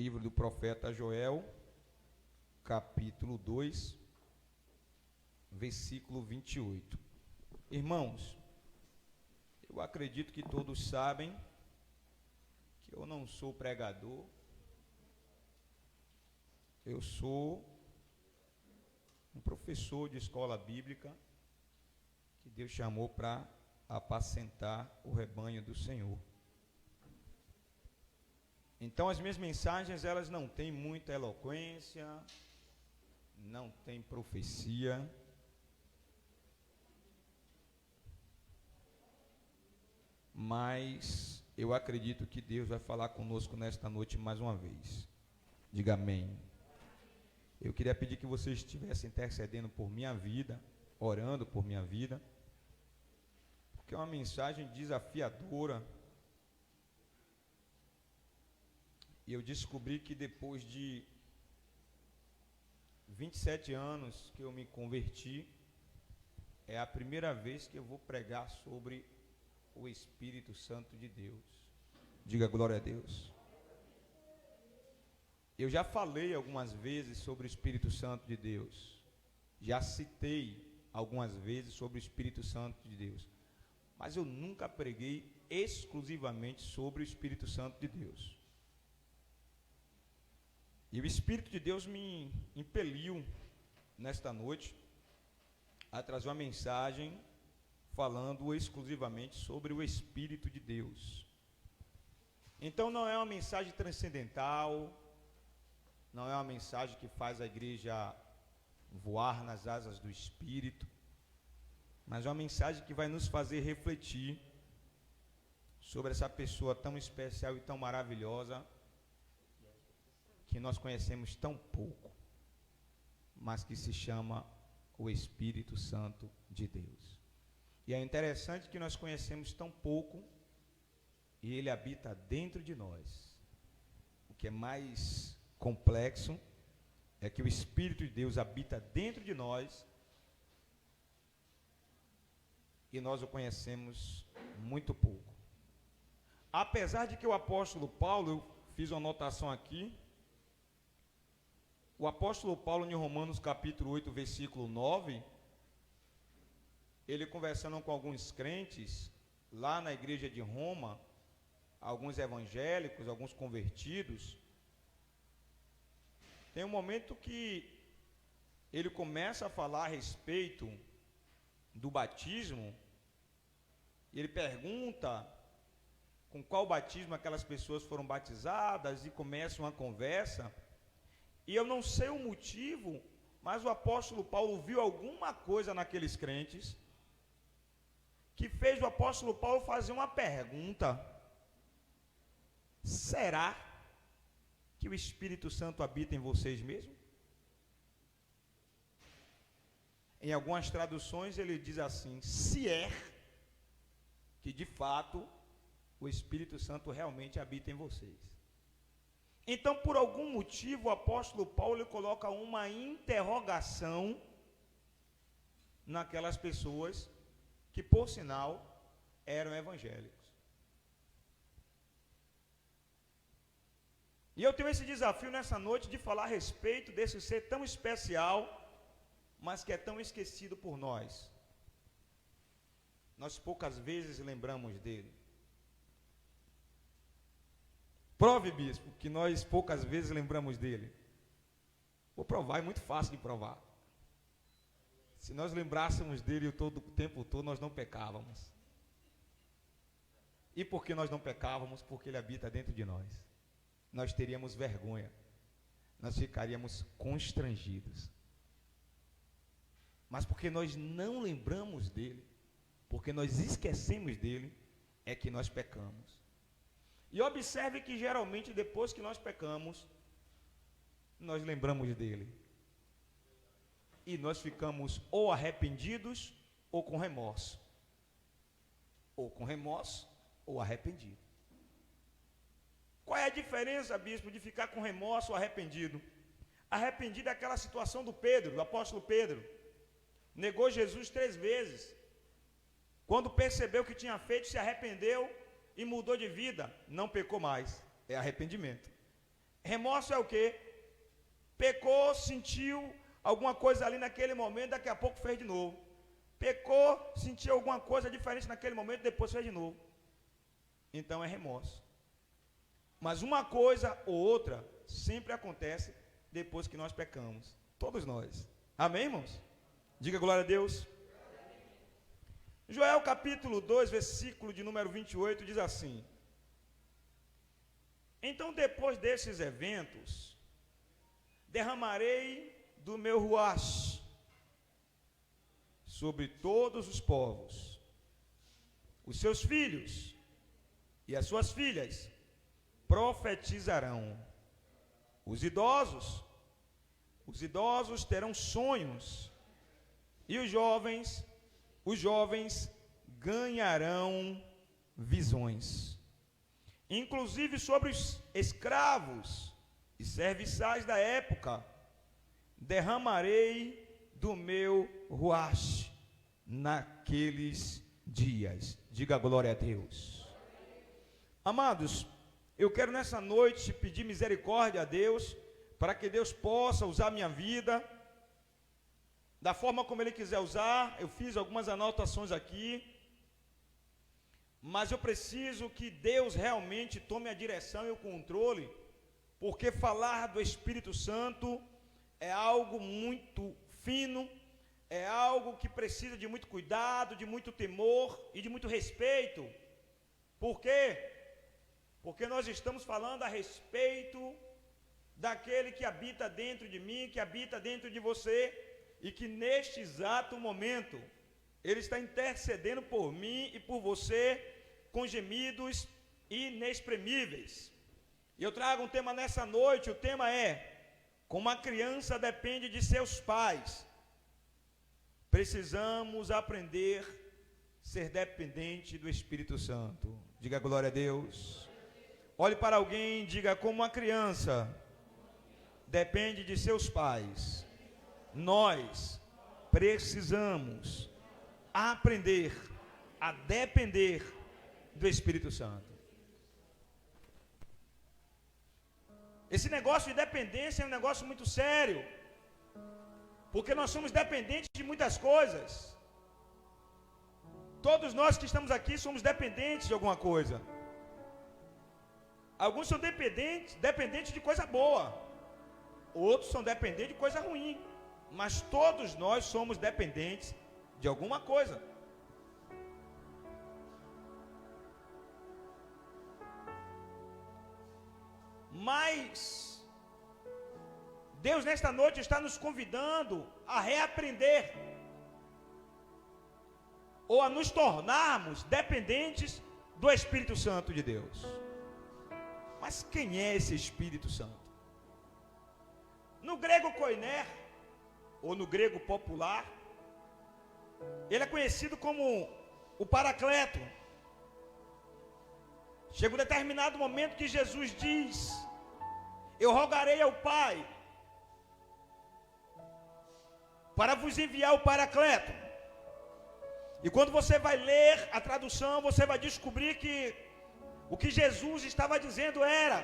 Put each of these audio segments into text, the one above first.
livro do profeta Joel, capítulo 2, versículo 28. Irmãos, eu acredito que todos sabem que eu não sou pregador, eu sou um professor de escola bíblica que Deus chamou para apacentar o rebanho do Senhor. Então as minhas mensagens, elas não têm muita eloquência, não tem profecia, mas eu acredito que Deus vai falar conosco nesta noite mais uma vez. Diga amém. Eu queria pedir que vocês estivessem intercedendo por minha vida, orando por minha vida, porque é uma mensagem desafiadora. E eu descobri que depois de 27 anos que eu me converti, é a primeira vez que eu vou pregar sobre o Espírito Santo de Deus. Diga glória a Deus. Eu já falei algumas vezes sobre o Espírito Santo de Deus. Já citei algumas vezes sobre o Espírito Santo de Deus. Mas eu nunca preguei exclusivamente sobre o Espírito Santo de Deus. E o Espírito de Deus me impeliu nesta noite a trazer uma mensagem falando exclusivamente sobre o Espírito de Deus. Então não é uma mensagem transcendental, não é uma mensagem que faz a igreja voar nas asas do Espírito, mas é uma mensagem que vai nos fazer refletir sobre essa pessoa tão especial e tão maravilhosa que nós conhecemos tão pouco, mas que se chama o Espírito Santo de Deus. E é interessante que nós conhecemos tão pouco e ele habita dentro de nós. O que é mais complexo é que o Espírito de Deus habita dentro de nós e nós o conhecemos muito pouco. Apesar de que o apóstolo Paulo, eu fiz uma anotação aqui, o apóstolo Paulo, em Romanos capítulo 8, versículo 9, ele conversando com alguns crentes, lá na igreja de Roma, alguns evangélicos, alguns convertidos, tem um momento que ele começa a falar a respeito do batismo, e ele pergunta com qual batismo aquelas pessoas foram batizadas, e começa uma conversa. E eu não sei o motivo, mas o apóstolo Paulo viu alguma coisa naqueles crentes que fez o apóstolo Paulo fazer uma pergunta: será que o Espírito Santo habita em vocês mesmo? Em algumas traduções ele diz assim: se é que de fato o Espírito Santo realmente habita em vocês. Então, por algum motivo, o apóstolo Paulo ele coloca uma interrogação naquelas pessoas que, por sinal, eram evangélicos. E eu tenho esse desafio nessa noite de falar a respeito desse ser tão especial, mas que é tão esquecido por nós. Nós poucas vezes lembramos dele. Prove, bispo, que nós poucas vezes lembramos dele. Vou provar, é muito fácil de provar. Se nós lembrássemos dele o tempo todo, nós não pecávamos. E por que nós não pecávamos? Porque ele habita dentro de nós. Nós teríamos vergonha. Nós ficaríamos constrangidos. Mas porque nós não lembramos dele, porque nós esquecemos dele, é que nós pecamos. E observe que geralmente depois que nós pecamos, nós lembramos dele. E nós ficamos ou arrependidos ou com remorso. Ou com remorso ou arrependido. Qual é a diferença, bispo, de ficar com remorso ou arrependido? Arrependido é aquela situação do Pedro, do apóstolo Pedro. Negou Jesus 3 vezes. Quando percebeu que tinha feito, se arrependeu e mudou de vida, não pecou mais. É arrependimento. Remorso é o quê? Pecou, sentiu alguma coisa ali naquele momento, daqui a pouco fez de novo. Pecou, sentiu alguma coisa diferente naquele momento, depois fez de novo. Então é remorso. Mas uma coisa ou outra sempre acontece depois que nós pecamos. Todos nós. Amém, irmãos? Diga glória a Deus. Joel capítulo 2, versículo de número 28 diz assim: então depois desses eventos, derramarei do meu ruach sobre todos os povos. Os seus filhos e as suas filhas profetizarão. Os idosos terão sonhos, e os jovens ganharão visões. Inclusive sobre os escravos e serviçais da época, derramarei do meu ruach naqueles dias. Diga glória a Deus. Amados, eu quero nessa noite pedir misericórdia a Deus, para que Deus possa usar minha vida da forma como Ele quiser usar. Eu fiz algumas anotações aqui, mas eu preciso que Deus realmente tome a direção e o controle, porque falar do Espírito Santo é algo muito fino, é algo que precisa de muito cuidado, de muito temor e de muito respeito. Por quê? Porque nós estamos falando a respeito daquele que habita dentro de mim, que habita dentro de você, e que neste exato momento Ele está intercedendo por mim e por você com gemidos inexprimíveis. E eu trago um tema nessa noite. O tema é: como a criança depende de seus pais, precisamos aprender a ser dependente do Espírito Santo. Diga glória a Deus. Olhe para alguém e diga: como a criança depende de seus pais, nós precisamos aprender a depender do Espírito Santo. Esse negócio de dependência é um negócio muito sério, porque nós somos dependentes de muitas coisas. Todos nós que estamos aqui somos dependentes de alguma coisa. Alguns são dependentes de coisa boa, outros são dependentes de coisa ruim, mas todos nós somos dependentes de alguma coisa. Mas Deus nesta noite está nos convidando a reaprender, ou a nos tornarmos dependentes do Espírito Santo de Deus. Mas quem é esse Espírito Santo? No grego koiné, ou no grego popular, ele é conhecido como o Paracleto. Chega um determinado momento que Jesus diz: eu rogarei ao Pai para vos enviar o Paracleto. E quando você vai ler a tradução, você vai descobrir que o que Jesus estava dizendo era: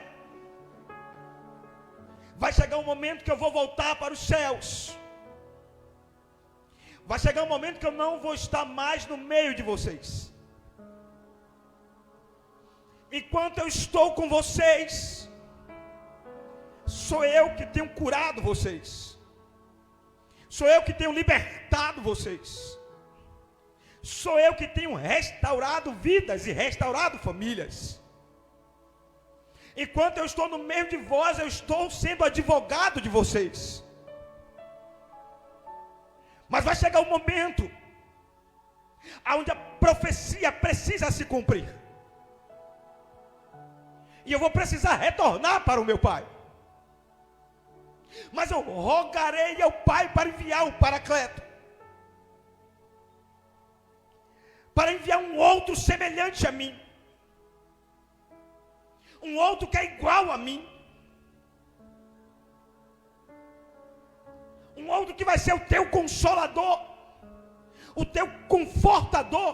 vai chegar um momento que eu vou voltar para os céus, vai chegar um momento que eu não vou estar mais no meio de vocês. Enquanto eu estou com vocês, sou eu que tenho curado vocês, sou eu que tenho libertado vocês, sou eu que tenho restaurado vidas e restaurado famílias. Enquanto eu estou no meio de vós, eu estou sendo advogado de vocês. Mas vai chegar um momento onde a profecia precisa se cumprir, e eu vou precisar retornar para o meu Pai. Mas eu rogarei ao Pai para enviar o Paracleto, para enviar um outro semelhante a mim, um outro que é igual a mim, um outro que vai ser o teu consolador, o teu confortador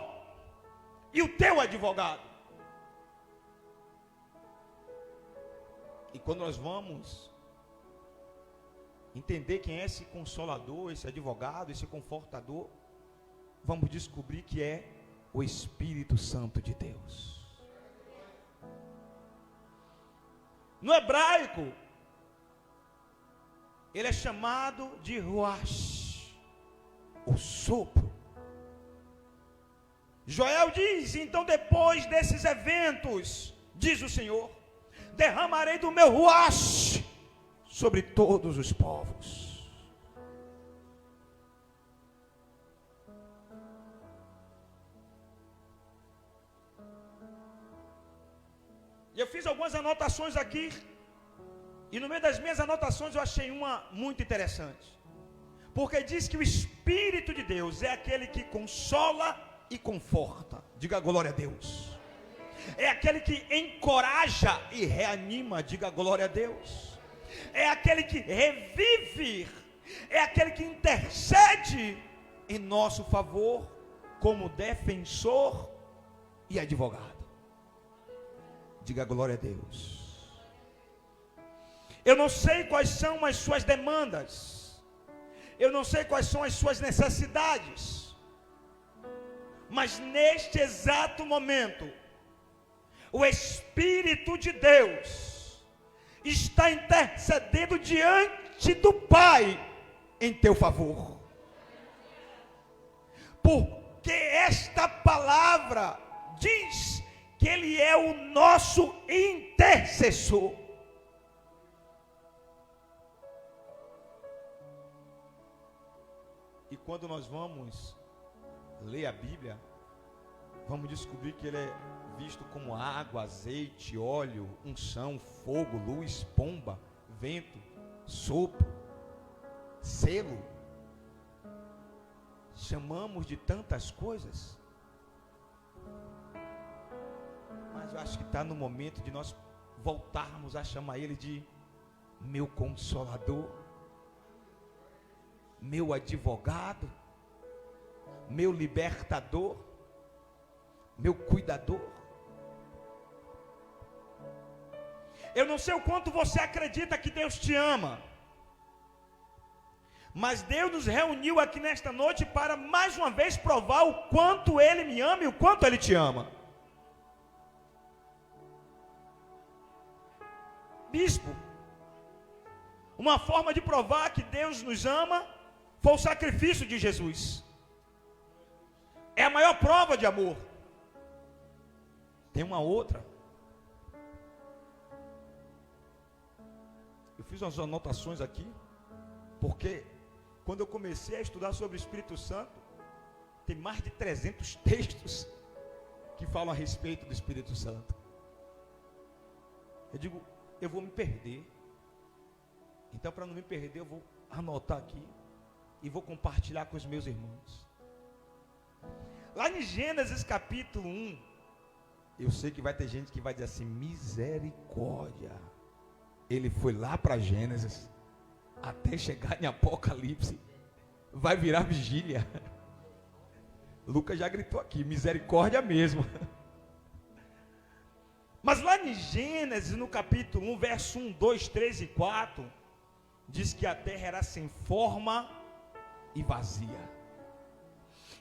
e o teu advogado. E quando nós vamos entender quem é esse consolador, esse advogado, esse confortador, vamos descobrir que é o Espírito Santo de Deus. No hebraico, ele é chamado de Ruach, o sopro. Joel diz: então depois desses eventos, diz o Senhor, derramarei do meu Ruach sobre todos os povos. E eu fiz algumas anotações aqui, e no meio das minhas anotações eu achei uma muito interessante, porque diz que o Espírito de Deus é aquele que consola e conforta. Diga glória a Deus. É aquele que encoraja e reanima. Diga glória a Deus. É aquele que revive, é aquele que intercede em nosso favor como defensor e advogado. Diga glória a Deus. Eu não sei quais são as suas demandas, eu não sei quais são as suas necessidades, mas neste exato momento, o Espírito de Deus está intercedendo diante do Pai em teu favor, porque esta palavra diz que Ele é o nosso intercessor. E quando nós vamos ler a Bíblia, vamos descobrir que Ele é visto como água, azeite, óleo, unção, fogo, luz, pomba, vento, sopro, selo. Chamamos de tantas coisas, mas eu acho que está no momento de nós voltarmos a chamar Ele de meu consolador, meu advogado, meu libertador, meu cuidador. Eu não sei o quanto você acredita que Deus te ama, mas Deus nos reuniu aqui nesta noite para mais uma vez provar o quanto Ele me ama e o quanto Ele te ama. Bispo, uma forma de provar que Deus nos ama foi o sacrifício de Jesus. É a maior prova de amor. Tem uma outra. Eu fiz umas anotações aqui, porque quando eu comecei a estudar sobre o Espírito Santo, tem mais de 300 textos que falam a respeito do Espírito Santo. Eu digo, eu vou me perder. Então, para não me perder, eu vou anotar aqui e vou compartilhar com os meus irmãos. Lá em Gênesis capítulo 1, eu sei que vai ter gente que vai dizer assim: misericórdia. Ele foi lá para Gênesis, até chegar em Apocalipse, vai virar vigília. Lucas já gritou aqui, misericórdia mesmo. Mas lá em Gênesis, no capítulo 1, verso 1, 2, 3 e 4, diz que a terra era sem forma e vazia.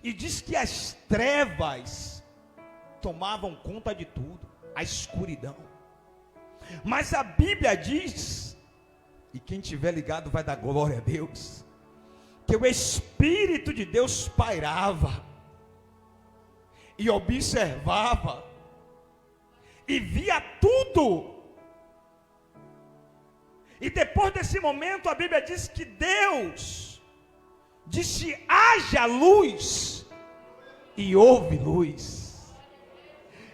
E diz que as trevas tomavam conta de tudo, a escuridão. Mas a Bíblia diz, e quem tiver ligado vai dar glória a Deus, que o Espírito de Deus pairava e observava e via tudo. E depois desse momento a Bíblia diz que Deus disse: haja luz, e houve luz.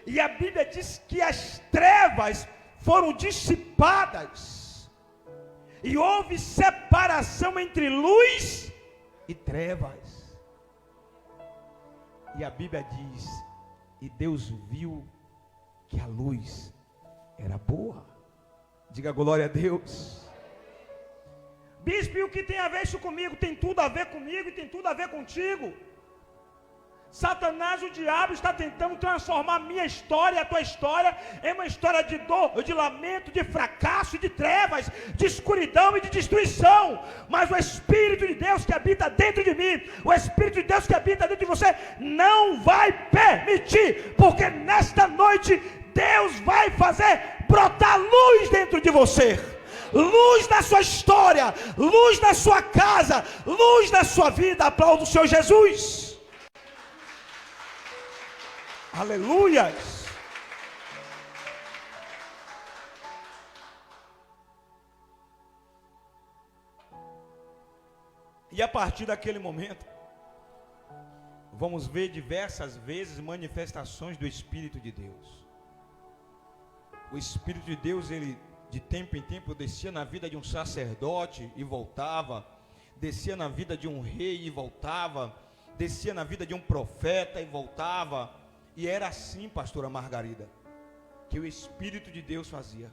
E a Bíblia diz que as trevas foram dissipadas e houve separação entre luz e trevas. E a Bíblia diz: e Deus viu que a luz era boa. Diga glória a Deus. Bispo, e o que tem a ver isso comigo? Tem tudo a ver comigo e tem tudo a ver contigo. Satanás, o diabo, está tentando transformar a minha história e a tua história em uma história de dor, de lamento, de fracasso, de trevas, de escuridão e de destruição. Mas o Espírito de Deus que habita dentro de mim, o Espírito de Deus que habita dentro de você, não vai permitir, porque nesta noite Deus vai fazer brotar luz dentro de você. Luz na sua história, luz na sua casa, luz na sua vida. Aplauda o Senhor Jesus. Aleluias. E a partir daquele momento, vamos ver diversas vezes manifestações do Espírito de Deus. O Espírito de Deus, ele de tempo em tempo descia na vida de um sacerdote e voltava, descia na vida de um rei e voltava, descia na vida de um profeta e voltava. E era assim, pastora Margarida, que o Espírito de Deus fazia.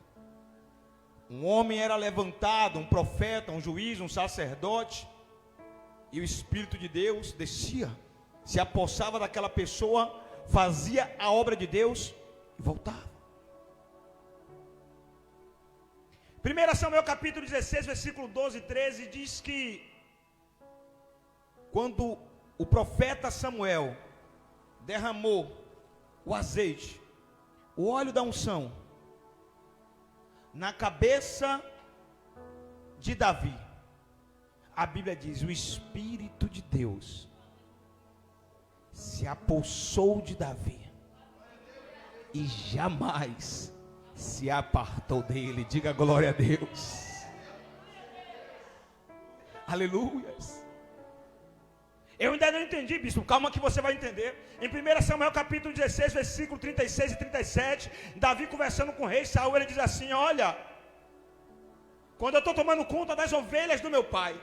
Um homem era levantado, um profeta, um juiz, um sacerdote, e o Espírito de Deus descia, se apossava daquela pessoa, fazia a obra de Deus e voltava. 1 Samuel capítulo 16, versículo 12 e 13 diz que quando o profeta Samuel derramou o azeite, o óleo da unção na cabeça de Davi, a Bíblia diz: o Espírito de Deus se apossou de Davi e jamais se apartou dele. Diga glória a Deus. Aleluias. Eu ainda não entendi, bispo, calma que você vai entender. Em 1 Samuel capítulo 16, versículo 36 e 37, Davi conversando com o rei Saul, ele diz assim: olha, quando eu estou tomando conta das ovelhas do meu pai,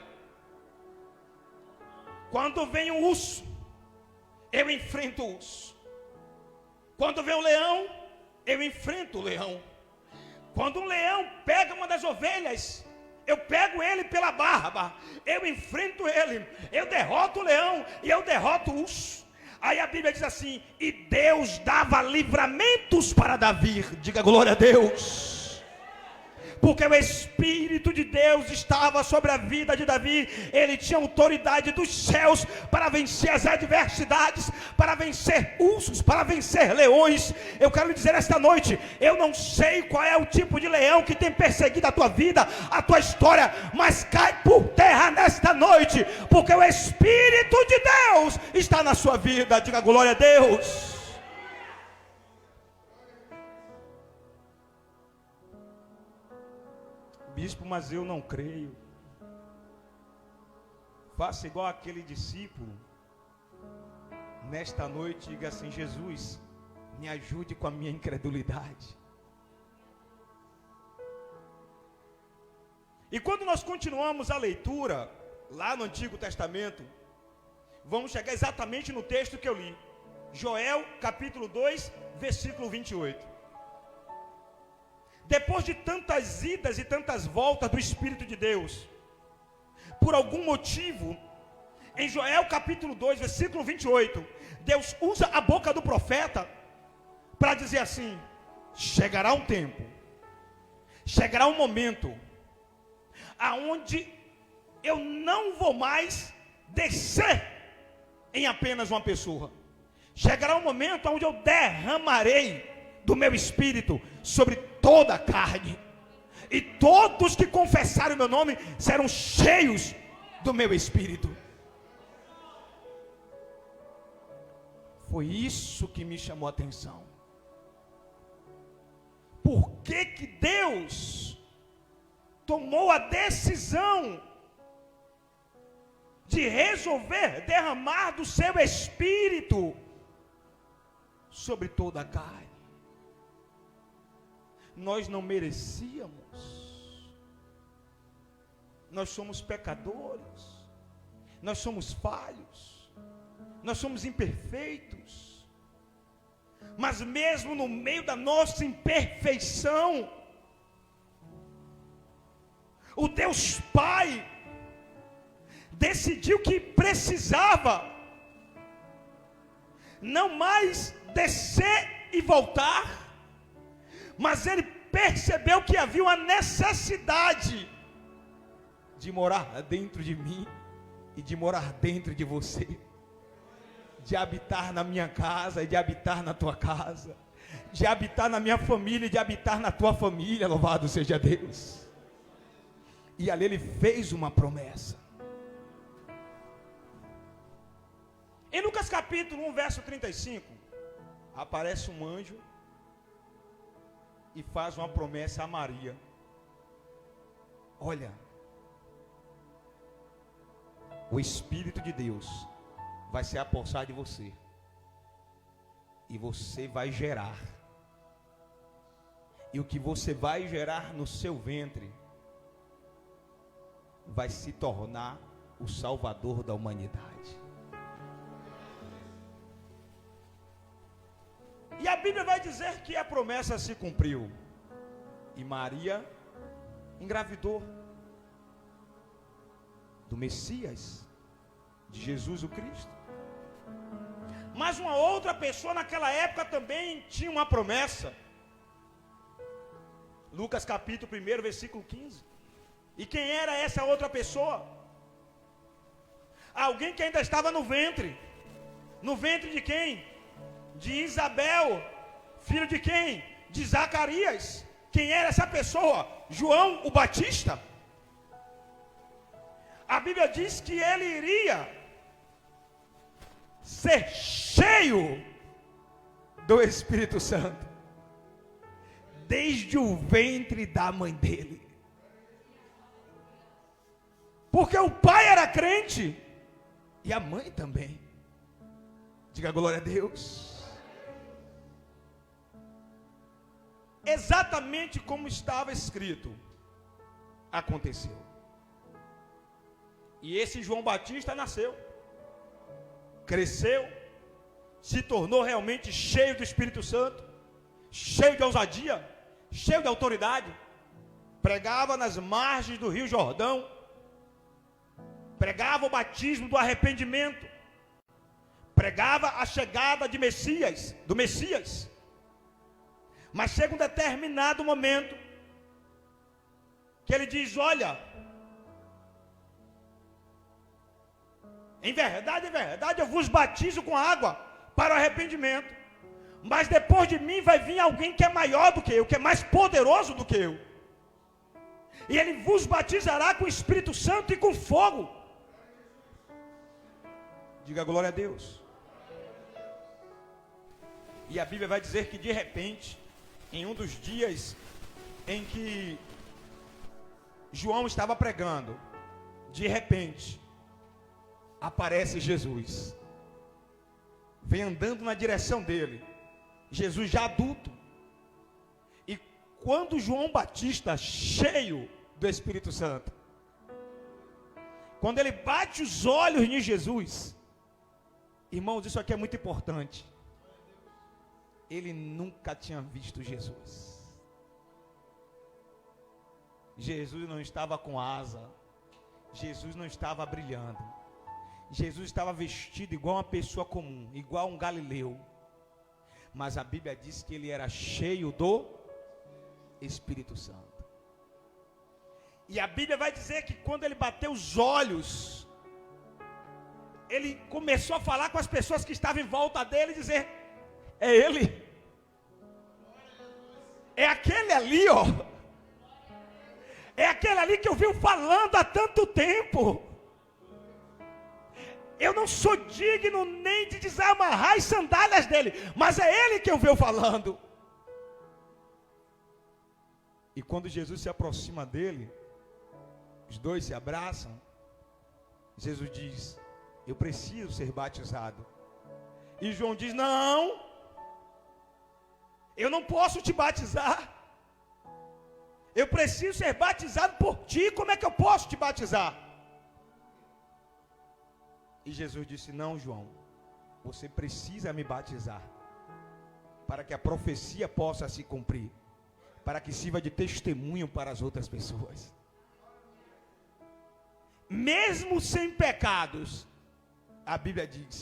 quando vem um urso, eu enfrento o urso. Quando vem um leão, eu enfrento o leão. Quando um leão pega uma das ovelhas, eu pego ele pela barba, eu enfrento ele, eu derroto o leão e eu derroto o urso. Aí a Bíblia diz assim: e Deus dava livramentos para Davi. Diga glória a Deus. Porque o Espírito de Deus estava sobre a vida de Davi. Ele tinha autoridade dos céus para vencer as adversidades, para vencer ursos, para vencer leões. Eu quero lhe dizer esta noite, eu não sei qual é o tipo de leão que tem perseguido a tua vida, a tua história, mas cai por terra nesta noite, porque o Espírito de Deus está na sua vida. Diga glória a Deus. Bispo, mas eu não creio. Faça igual aquele discípulo. Nesta noite, diga assim: Jesus, me ajude com a minha incredulidade. E quando nós continuamos a leitura, lá no Antigo Testamento, vamos chegar exatamente no texto que eu li. Joel, capítulo 2, versículo 28. Depois de tantas idas e tantas voltas do Espírito de Deus, por algum motivo, em Joel capítulo 2, versículo 28, Deus usa a boca do profeta para dizer assim: chegará um tempo, chegará um momento, aonde eu não vou mais descer em apenas uma pessoa. Chegará um momento onde eu derramarei do meu Espírito sobre toda a carne, e todos que confessarem o meu nome serão cheios do meu Espírito. Foi isso que me chamou a atenção. Por que que Deus tomou a decisão de resolver derramar do seu Espírito sobre toda a carne? Nós não merecíamos. Nós somos pecadores. Nós somos falhos. Nós somos imperfeitos. Mas mesmo no meio da nossa imperfeição, o Deus Pai decidiu que precisava não mais descer e voltar, mas ele percebeu que havia uma necessidade de morar dentro de mim e de morar dentro de você, de habitar na minha casa e de habitar na tua casa, de habitar na minha família e de habitar na tua família. Louvado seja Deus. E ali ele fez uma promessa. Em Lucas capítulo 1, verso 35, aparece um anjo e faz uma promessa a Maria. Olha, o Espírito de Deus vai se apossar de você, e você vai gerar, e o que você vai gerar no seu ventre vai se tornar o Salvador da humanidade. E a Bíblia vai dizer que a promessa se cumpriu, e Maria engravidou do Messias, de Jesus o Cristo. Mas uma outra pessoa naquela época também tinha uma promessa. Lucas capítulo 1, versículo 15. E quem era essa outra pessoa? Alguém que ainda estava no ventre. No ventre de quem? De Isabel, filho de quem? De Zacarias. Quem era essa pessoa? João o Batista. A Bíblia diz que ele iria ser cheio do Espírito Santo desde o ventre da mãe dele, porque o pai era crente e a mãe também. Diga glória a Deus. Exatamente como estava escrito aconteceu. E esse João Batista nasceu, cresceu, se tornou realmente cheio do Espírito Santo, cheio de ousadia, cheio de autoridade. Pregava nas margens do Rio Jordão, pregava o batismo do arrependimento, pregava a chegada de Messias, do Messias. Mas chega um determinado momento que ele diz: olha, em verdade, eu vos batizo com água para o arrependimento, mas depois de mim vai vir alguém que é maior do que eu, que é mais poderoso do que eu, e ele vos batizará com o Espírito Santo e com fogo. Diga glória a Deus. E a Bíblia vai dizer que de repente, em um dos dias em que João estava pregando, de repente aparece Jesus, vem andando na direção dele, Jesus já adulto. E quando João Batista, cheio do Espírito Santo, quando ele bate os olhos em Jesus, irmãos, isso aqui é muito importante, ele nunca tinha visto Jesus. Jesus não estava com asa, Jesus não estava brilhando, Jesus estava vestido igual uma pessoa comum, igual um galileu. Mas a Bíblia diz que ele era cheio do Espírito Santo. E a Bíblia vai dizer que quando ele bateu os olhos, ele começou a falar com as pessoas que estavam em volta dele e dizer: é ele, é aquele ali, ó, é aquele ali que eu venho falando há tanto tempo. Eu não sou digno nem de desamarrar as sandálias dele, mas é ele que eu venho falando. E quando Jesus se aproxima dele, os dois se abraçam. Jesus diz: eu preciso ser batizado. E João diz: não, eu não posso te batizar. Eu preciso ser batizado por ti. Como é que eu posso te batizar? E Jesus disse: não, João, você precisa me batizar, para que a profecia possa se cumprir, para que sirva de testemunho para as outras pessoas. Mesmo sem pecados, a Bíblia diz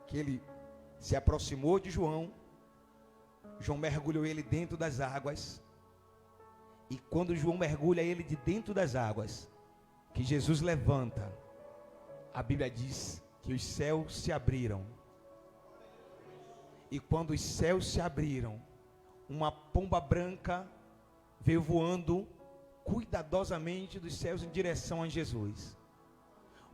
que ele se aproximou de João. João mergulhou ele dentro das águas. E quando João mergulha ele de dentro das águas, que Jesus levanta, a Bíblia diz que os céus se abriram. E quando os céus se abriram, uma pomba branca veio voando cuidadosamente dos céus em direção a Jesus.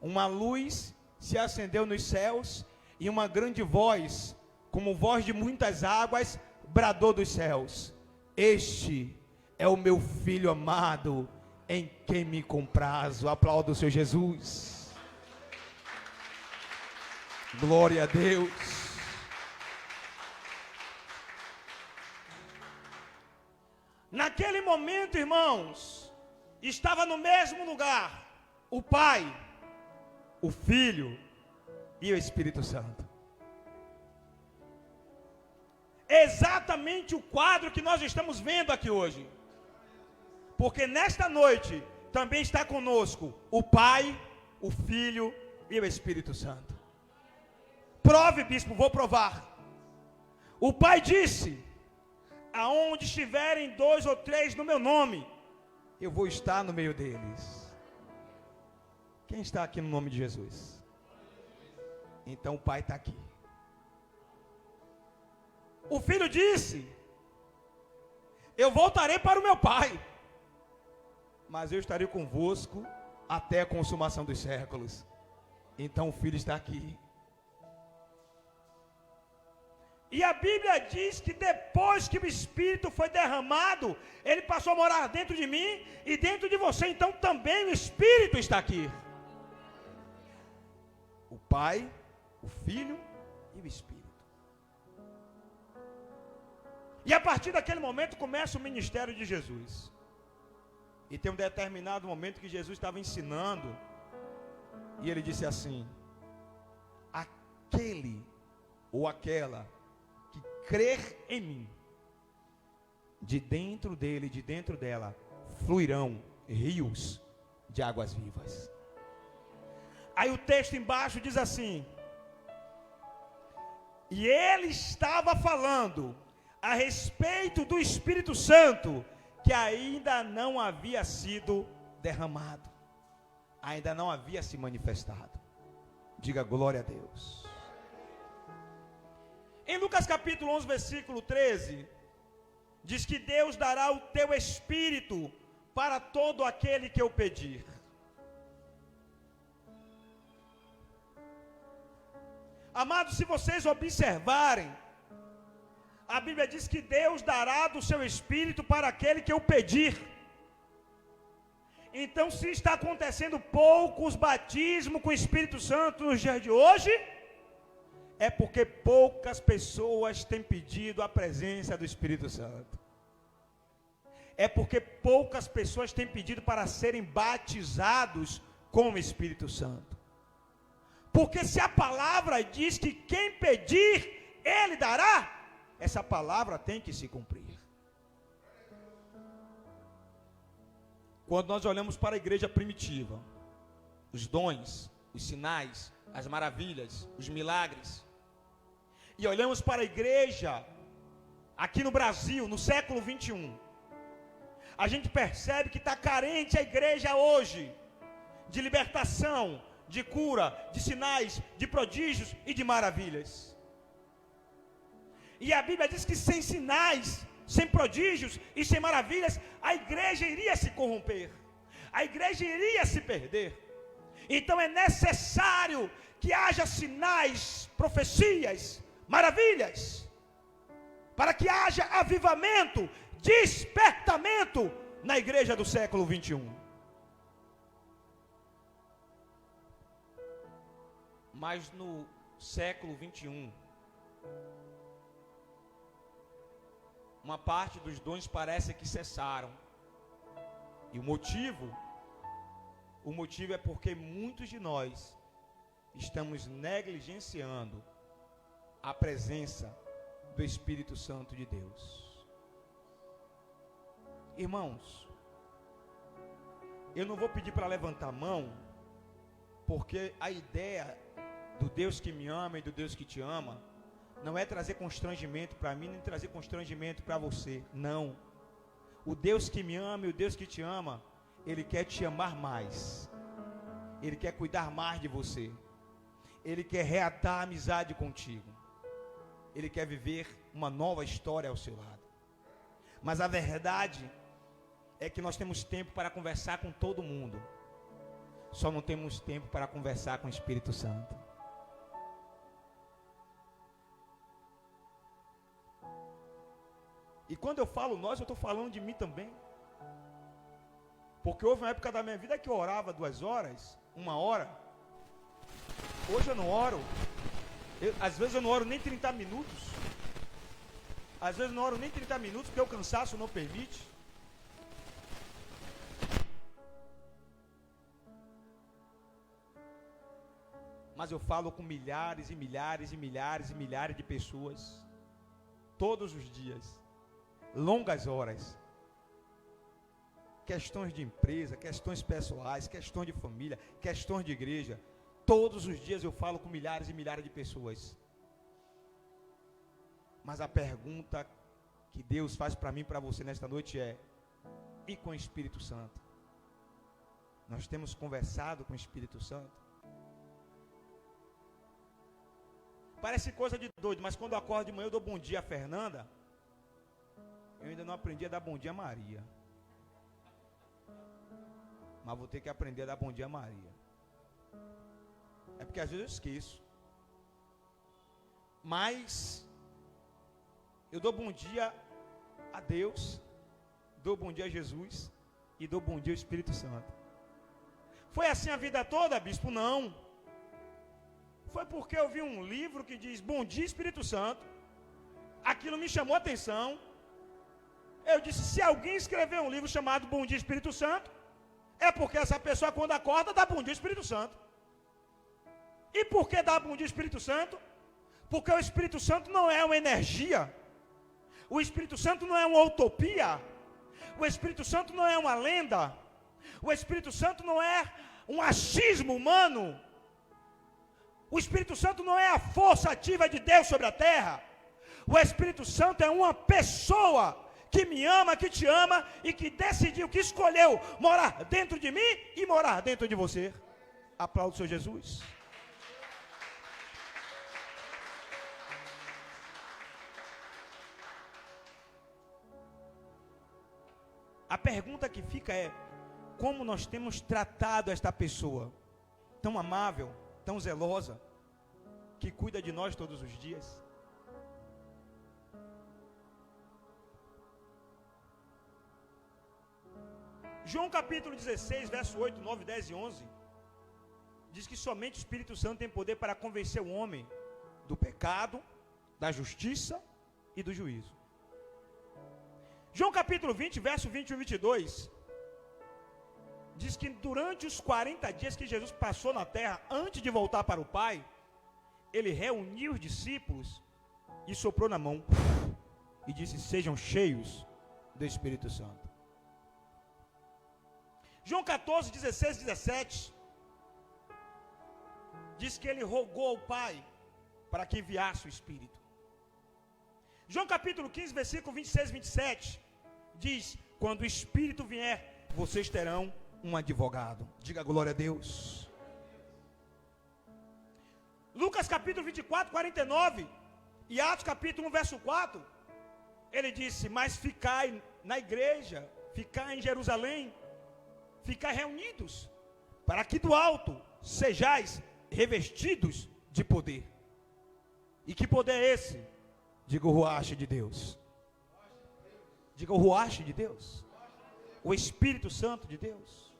Uma luz se acendeu nos céus e uma grande voz, como voz de muitas águas, bradou dos céus: este é o meu filho amado, em quem me comprazo. Aplauda o Senhor Jesus. Glória a Deus. Naquele momento, irmãos, estava no mesmo lugar o Pai, o Filho e o Espírito Santo. Exatamente o quadro que nós estamos vendo aqui hoje. Porque nesta noite também está conosco o Pai, o Filho e o Espírito Santo. Prove, bispo, vou provar. O Pai disse: aonde estiverem 2 ou 3 no meu nome, eu vou estar no meio deles. Quem está aqui no nome de Jesus? Então o Pai está aqui. O Filho disse: eu voltarei para o meu Pai, mas eu estarei convosco até a consumação dos séculos. Então o Filho está aqui. E a Bíblia diz que depois que o Espírito foi derramado, ele passou a morar dentro de mim e dentro de você. Então também o Espírito está aqui. O Pai, o Filho e o Espírito. E a partir daquele momento começa o ministério de Jesus. E tem um determinado momento que Jesus estava ensinando, e ele disse assim: aquele ou aquela que crer em mim, de dentro dele, de dentro dela, fluirão rios de águas vivas. Aí o texto embaixo diz assim: e ele estava falando a respeito do Espírito Santo, que ainda não havia sido derramado, ainda não havia se manifestado. Diga glória a Deus. Em Lucas capítulo 11, versículo 13, diz que Deus dará o teu Espírito para todo aquele que eu pedir. Amados, se vocês observarem, a Bíblia diz que Deus dará do seu Espírito para aquele que eu pedir. Então, se está acontecendo poucos batismos com o Espírito Santo nos dias de hoje, é porque poucas pessoas têm pedido a presença do Espírito Santo. É porque poucas pessoas têm pedido para serem batizados com o Espírito Santo. Porque se a palavra diz que quem pedir, Ele dará, essa palavra tem que se cumprir. Quando nós olhamos para a igreja primitiva, os dons, os sinais, as maravilhas, os milagres, e olhamos para a igreja aqui no Brasil, no século 21, a gente percebe que está carente a igreja hoje de libertação, de cura, de sinais, de prodígios e de maravilhas. E a Bíblia diz que sem sinais, sem prodígios e sem maravilhas, a igreja iria se corromper, a igreja iria se perder. Então é necessário que haja sinais, profecias, maravilhas, para que haja avivamento, despertamento na igreja do século 21. Mas no século 21, uma parte dos dons parece que cessaram. E o motivo é porque muitos de nós estamos negligenciando a presença do Espírito Santo de Deus. Irmãos, eu não vou pedir para levantar a mão, porque a ideia do Deus que me ama e do Deus que te ama não é trazer constrangimento para mim, nem trazer constrangimento para você. Não. O Deus que me ama e o Deus que te ama, Ele quer te amar mais. Ele quer cuidar mais de você. Ele quer reatar a amizade contigo. Ele quer viver uma nova história ao seu lado. Mas a verdade é que nós temos tempo para conversar com todo mundo. Só não temos tempo para conversar com o Espírito Santo. E quando eu falo nós, eu estou falando de mim também. Porque houve uma época da minha vida que eu orava 2 horas, 1 hora. Hoje eu não oro. Às vezes eu não oro nem 30 minutos. Às vezes eu não oro nem 30 minutos, porque o cansaço não permite. Mas eu falo com milhares e milhares e milhares e milhares de pessoas. Todos os dias. Longas horas. Questões de empresa, questões pessoais, questões de família, questões de igreja. Todos os dias eu falo com milhares e milhares de pessoas. Mas a pergunta que Deus faz para mim e para você nesta noite é: e com o Espírito Santo? Nós temos conversado com o Espírito Santo? Parece coisa de doido, mas quando eu acordo de manhã eu dou bom dia a Fernanda. Eu ainda não aprendi a dar bom dia a Maria. Mas vou ter que aprender a dar bom dia a Maria. É porque às vezes eu esqueço. Mas eu dou bom dia a Deus, dou bom dia a Jesus e dou bom dia ao Espírito Santo. Foi assim a vida toda, bispo? Não. Foi porque eu vi um livro que diz bom dia Espírito Santo. Aquilo me chamou a atenção. Eu disse, se alguém escrever um livro chamado Bom Dia Espírito Santo, é porque essa pessoa quando acorda dá bom dia Espírito Santo. E por que dá bom dia Espírito Santo? Porque o Espírito Santo não é uma energia. O Espírito Santo não é uma utopia. O Espírito Santo não é uma lenda. O Espírito Santo não é um achismo humano. O Espírito Santo não é a força ativa de Deus sobre a terra. O Espírito Santo é uma pessoa que me ama, que te ama e que decidiu, que escolheu morar dentro de mim e morar dentro de você. Aplauda o Senhor Jesus. A pergunta que fica é: como nós temos tratado esta pessoa tão amável, tão zelosa, que cuida de nós todos os dias? João capítulo 16, verso 8, 9, 10 e 11, diz que somente o Espírito Santo tem poder para convencer o homem do pecado, da justiça e do juízo. João capítulo 20, verso 21 e 22, diz que durante os 40 dias que Jesus passou na terra, antes de voltar para o Pai, ele reuniu os discípulos e soprou na mão e disse: sejam cheios do Espírito Santo. João 14, 16, 17, diz que ele rogou ao Pai para que enviasse o Espírito. João capítulo 15, versículo 26 e 27, diz: quando o Espírito vier, vocês terão um advogado. Diga glória a Deus. Lucas capítulo 24, 49 e Atos capítulo 1, verso 4, ele disse: mas ficai na igreja, ficai em Jerusalém, ficai reunidos, para que do alto sejais revestidos de poder. E que poder é esse? Diga o ruache de Deus. Diga o ruache de Deus. O Espírito Santo de Deus.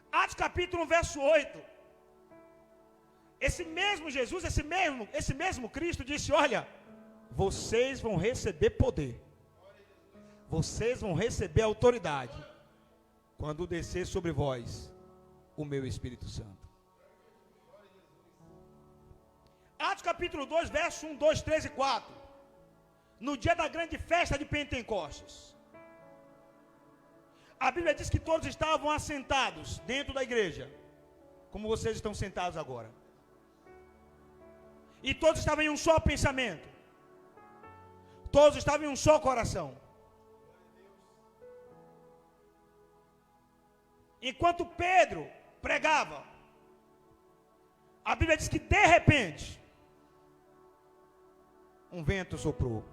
Atos capítulo 1, verso 8. Esse mesmo Jesus, esse mesmo Cristo disse: olha, vocês vão receber poder. Vocês vão receber autoridade quando descer sobre vós o meu Espírito Santo. Atos capítulo 2, verso 1, 2, 3 e 4. No dia da grande festa de Pentecostes, a Bíblia diz que todos estavam assentados dentro da igreja, como vocês estão sentados agora. E todos estavam em um só pensamento. Todos estavam em um só coração. Enquanto Pedro pregava, a Bíblia diz que de repente um vento soprou.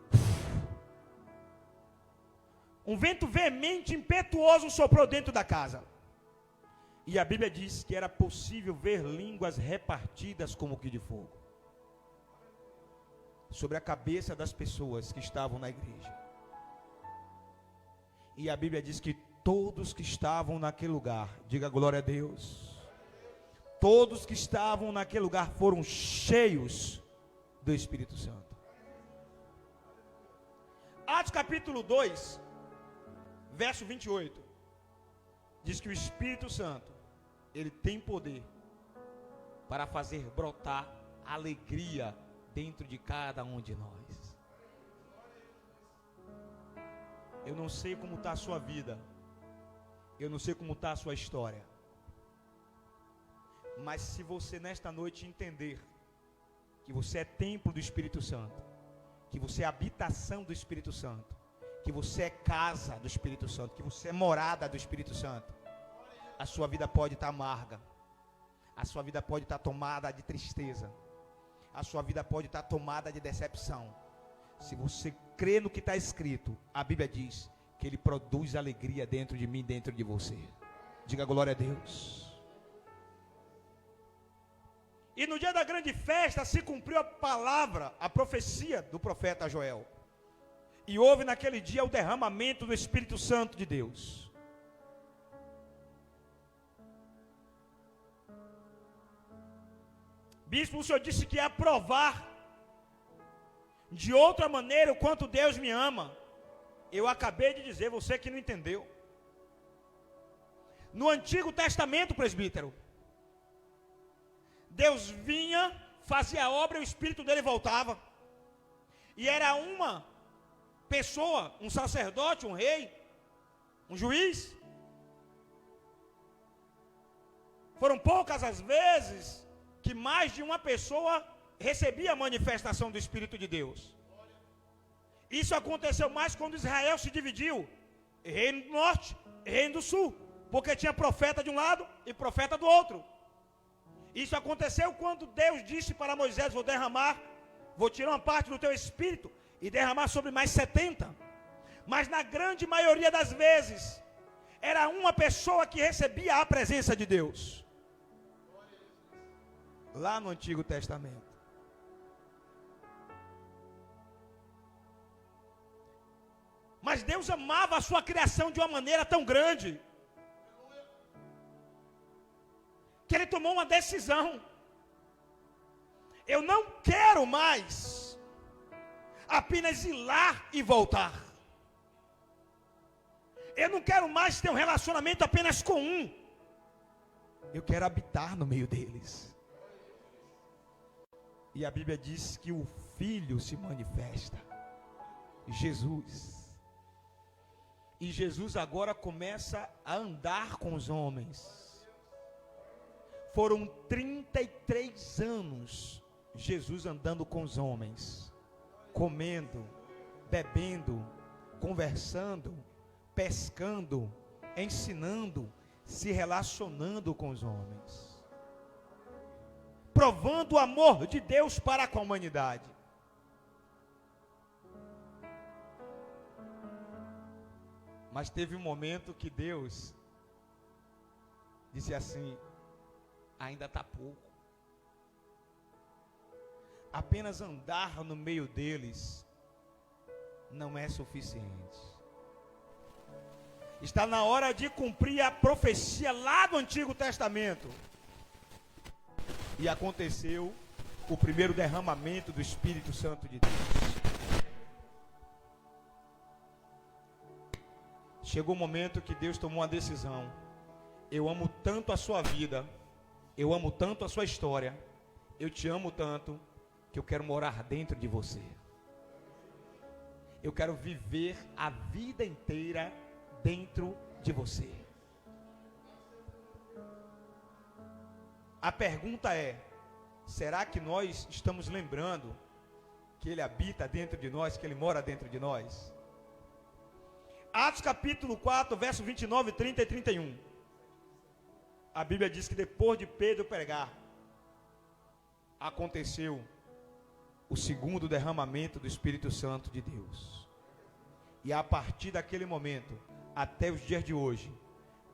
Um vento veemente, impetuoso soprou dentro da casa. E a Bíblia diz que era possível ver línguas repartidas como que de fogo sobre a cabeça das pessoas que estavam na igreja. E a Bíblia diz que todos que estavam naquele lugar, diga glória a Deus, todos que estavam naquele lugar foram cheios do Espírito Santo. Atos capítulo 2, verso 28, diz que o Espírito Santo, ele tem poder para fazer brotar alegria dentro de cada um de nós. Eu não sei como está a sua vida, eu não sei como está a sua história, mas se você nesta noite entender que você é templo do Espírito Santo, que você é habitação do Espírito Santo, que você é casa do Espírito Santo, que você é morada do Espírito Santo, a sua vida pode estar amarga, a sua vida pode estar tomada de tristeza, a sua vida pode estar tomada de decepção. Se você crê no que está escrito, a Bíblia diz que Ele produz alegria dentro de mim, dentro de você. Diga glória a Deus. E no dia da grande festa se cumpriu a palavra, a profecia do profeta Joel. E houve naquele dia o derramamento do Espírito Santo de Deus. Bispo, o senhor disse que ia provar de outra maneira o quanto Deus me ama. Eu acabei de dizer, você que não entendeu. No Antigo Testamento, presbítero, Deus vinha, fazia a obra e o Espírito dele voltava. E era uma pessoa, um sacerdote, um rei, um juiz. Foram poucas as vezes que mais de uma pessoa recebia a manifestação do Espírito de Deus. Isso aconteceu mais quando Israel se dividiu, reino do norte, reino do sul, porque tinha profeta de um lado e profeta do outro. Isso aconteceu quando Deus disse para Moisés: vou tirar uma parte do teu espírito e derramar sobre mais 70. Mas na grande maioria das vezes, era uma pessoa que recebia a presença de Deus. Lá no Antigo Testamento. Mas Deus amava a sua criação de uma maneira tão grande, que Ele tomou uma decisão. Eu não quero mais apenas ir lá e voltar. Eu não quero mais ter um relacionamento apenas com um. Eu quero habitar no meio deles. E a Bíblia diz que o Filho se manifesta, Jesus. E Jesus agora começa a andar com os homens. Foram 33 anos Jesus andando com os homens, comendo, bebendo, conversando, pescando, ensinando, se relacionando com os homens, provando o amor de Deus para com a humanidade. Mas teve um momento que Deus disse assim: ainda está pouco. Apenas andar no meio deles não é suficiente. Está na hora de cumprir a profecia lá do Antigo Testamento. E aconteceu o primeiro derramamento do Espírito Santo de Deus. Chegou o momento que Deus tomou uma decisão. Eu amo tanto a sua vida, eu amo tanto a sua história, eu te amo tanto, que eu quero morar dentro de você. Eu quero viver a vida inteira dentro de você. A pergunta é: será que nós estamos lembrando que Ele habita dentro de nós, que Ele mora dentro de nós? Atos capítulo 4, verso 29, 30 e 31. A Bíblia diz que depois de Pedro pregar, aconteceu o segundo derramamento do Espírito Santo de Deus. E a partir daquele momento, até os dias de hoje,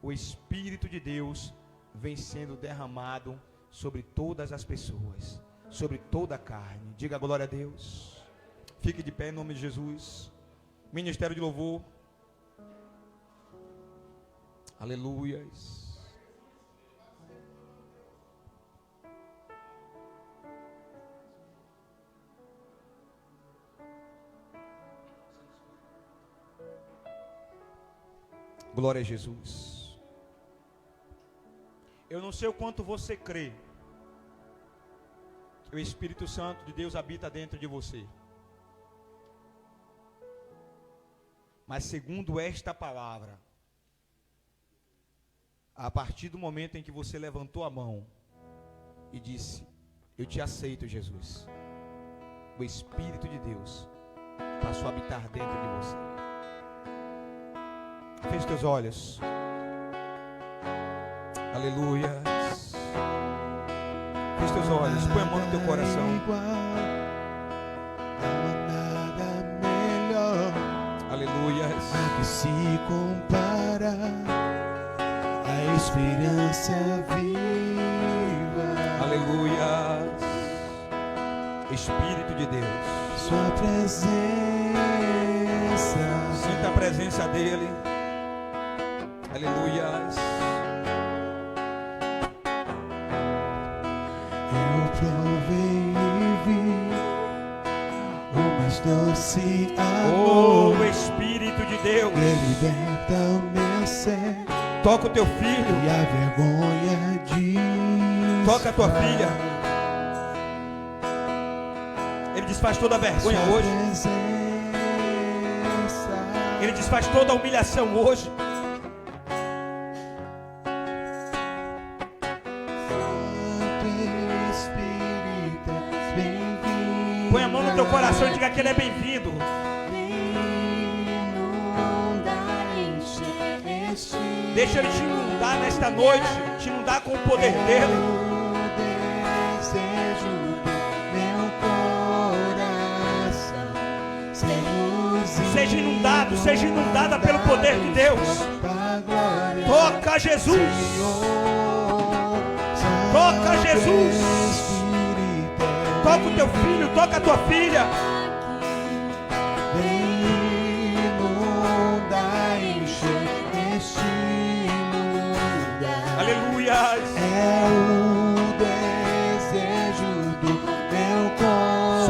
o Espírito de Deus vem sendo derramado sobre todas as pessoas, sobre toda a carne. Diga glória a Deus. Fique de pé em nome de Jesus. Ministério de louvor. Aleluias. Glória a Jesus. Eu não sei o quanto você crê que o Espírito Santo de Deus habita dentro de você. Mas segundo esta palavra, a partir do momento em que você levantou a mão e disse: eu te aceito, Jesus, o Espírito de Deus passou a habitar dentro de você. Feche teus olhos. Aleluia. Feche teus olhos. Põe a mão no teu coração. Aleluia. A que se compara a esperança viva. Aleluia. Espírito de Deus. Sua presença. Sinta a presença dele. Aleluia. Eu provei e vi o mais doce amor. Oh, Espírito de Deus. Que liberta o meu ser. Toca o teu filho. E a vergonha de. Toca a tua filha. Ele desfaz toda a vergonha Sua hoje. presença. Ele desfaz toda a humilhação hoje. Põe a mão no teu coração e diga que ele é bem-vindo. Deixa ele te inundar nesta noite, te inundar com o poder dele. Seja inundada pelo poder de Deus. Toca Jesus. Toca Jesus. Toca o teu filho, toca a tua filha. Vem inundar, encher este lugar. Aleluia. É o desejo do meu coração.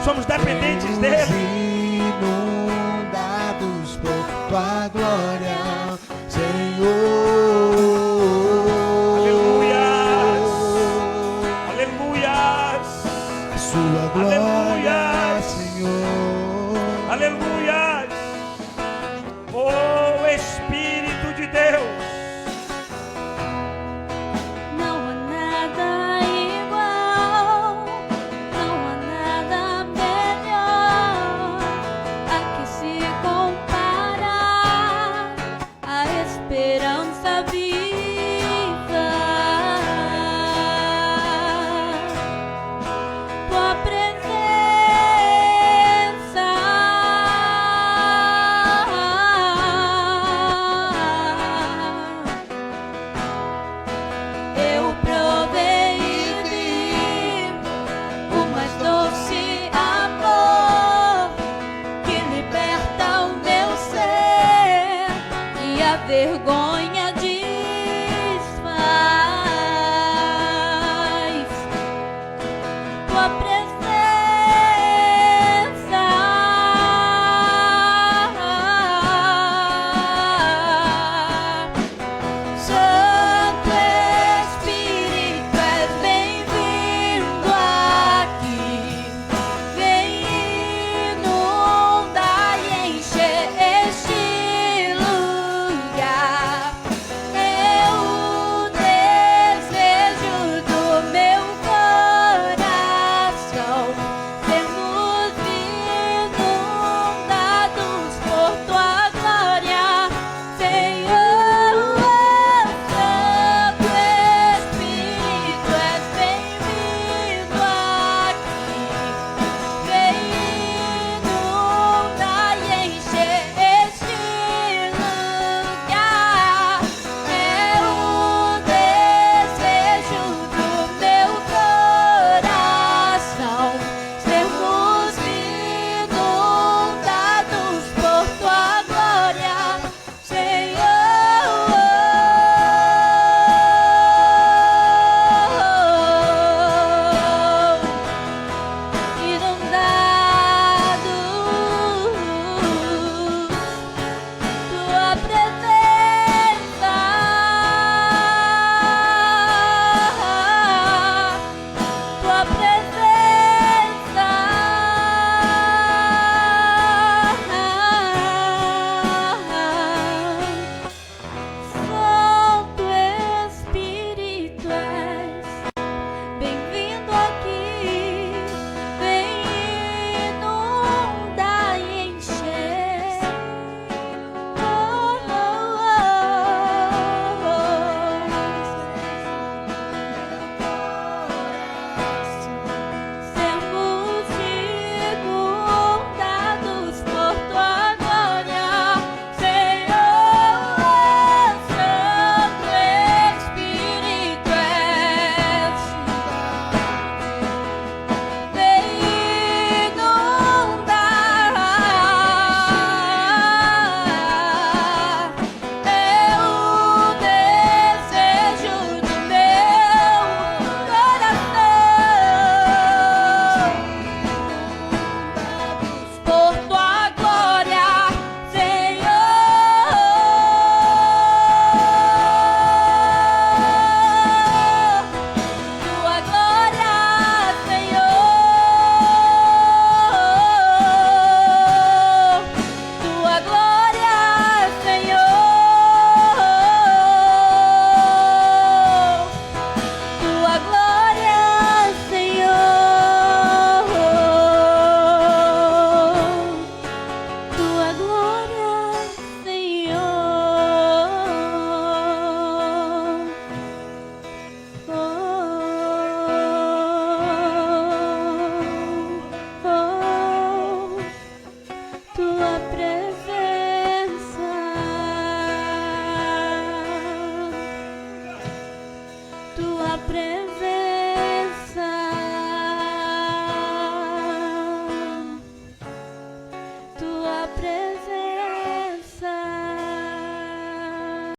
Somos dependentes dele. Inundados por tua glória, Senhor. Sua glória, Senhor. Aleluia. Oh, Espírito de Deus. Não há nada igual, não há nada melhor a que se comparar a esperança viva. Vergonha